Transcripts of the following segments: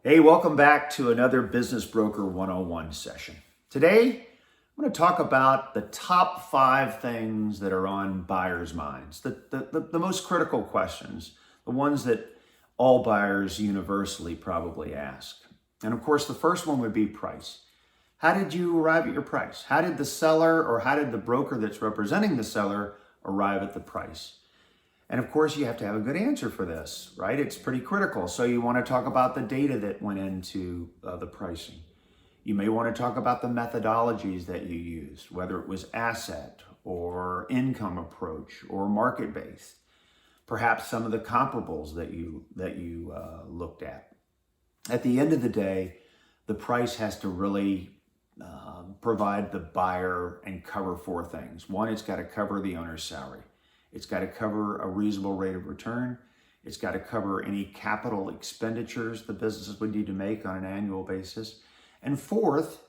Hey, welcome back to another Business Broker 101 session. Today, I'm going to talk about the top 5 things that are on buyers' minds, the most critical questions, the ones that all buyers universally probably ask. And of course, the first one would be price. How did you arrive at your price? How did the seller or how did the broker that's representing the seller arrive at the price? And of course, you have to have a good answer for this, right? It's pretty critical. So you want to talk about the data that went into the pricing. You may want to talk about the methodologies that you used, whether it was asset or income approach or market-based. Perhaps some of the comparables that you looked at. At the end of the day, the price has to really provide the buyer and cover 4 things. One, it's got to cover the owner's salary. It's got to cover a reasonable rate of return. It's got to cover any capital expenditures the businesses would need to make on an annual basis. And fourth,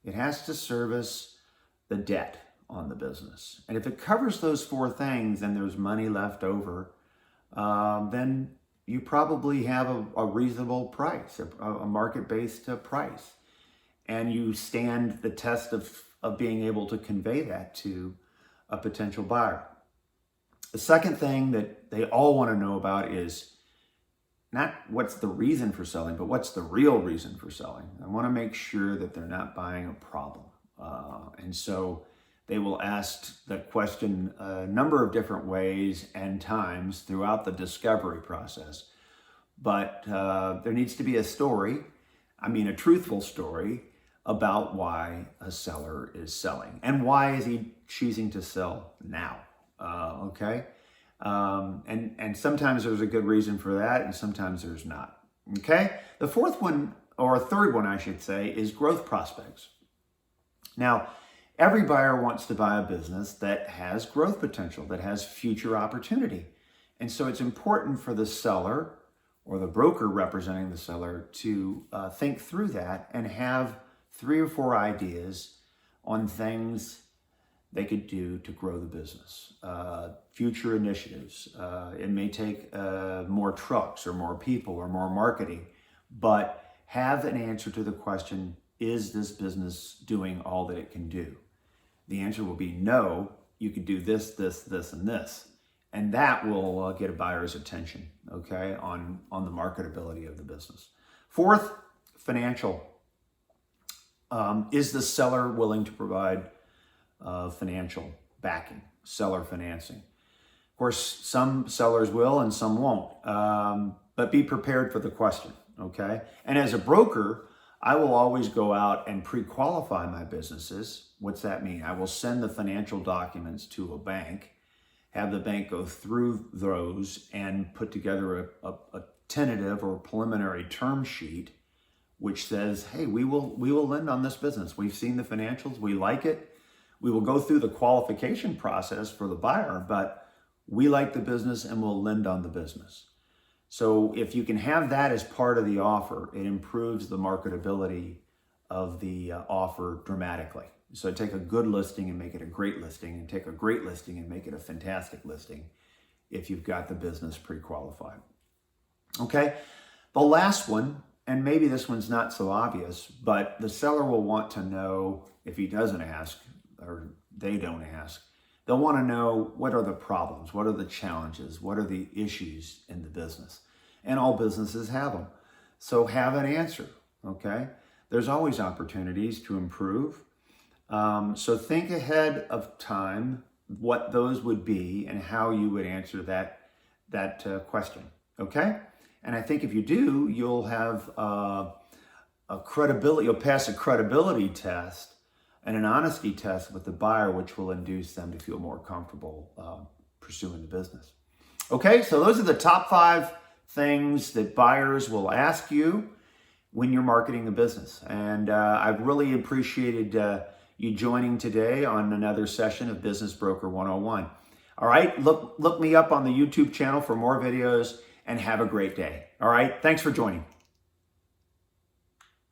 it has to service the debt on the business. And if it covers those 4 things and there's money left over, then you probably have a reasonable price, a market-based price. And you stand the test of being able to convey that to a potential buyer. The second thing that they all want to know about is not what's the reason for selling, but what's the real reason for selling. I want to make sure that they're not buying a problem. And so they will ask the question a number of different ways and times throughout the discovery process. But there needs to be a story, a truthful story about why a seller is selling and why is he choosing to sell now. Okay. And sometimes there's a good reason for that and sometimes there's not. Okay. The fourth one, or third one, I should say, is growth prospects. Now, every buyer wants to buy a business that has growth potential, that has future opportunity. And so it's important for the seller or the broker representing the seller to think through that and have 3 or 4 ideas on things they could do to grow the business. Future initiatives. It may take more trucks or more people or more marketing, but have an answer to the question, is this business doing all that it can do? The answer will be no, you could do this, this, this, and this. And that will get a buyer's attention, okay, on the marketability of the business. Fourth, financial. Is the seller willing to provide financial backing, seller financing? Of course, some sellers will and some won't, but be prepared for the question, okay? And as a broker, I will always go out and pre-qualify my businesses. What's that mean? I will send the financial documents to a bank, have the bank go through those and put together a tentative or preliminary term sheet which says, hey, we will lend on this business. We've seen the financials, we like it. We will go through the qualification process for the buyer, but we like the business and we'll lend on the business. So if you can have that as part of the offer, it improves the marketability of the offer dramatically. So take a good listing and make it a great listing, and take a great listing and make it a fantastic listing if you've got the business pre-qualified. Okay, the last one, and maybe this one's not so obvious, but the seller will want to know, if he doesn't ask, or they don't ask, they'll want to know, what are the problems? What are the challenges? What are the issues in the business? And all businesses have them. So have an answer, okay? There's always opportunities to improve. So think ahead of time what those would be and how you would answer that question, okay? And I think if you do, you'll have you'll pass a credibility test and an honesty test with the buyer, which will induce them to feel more comfortable pursuing the business. Okay, so those are the top 5 things that buyers will ask you when you're marketing a business. And I've really appreciated you joining today on another session of Business Broker 101. All right, look me up on the YouTube channel for more videos, and have a great day. All right, thanks for joining.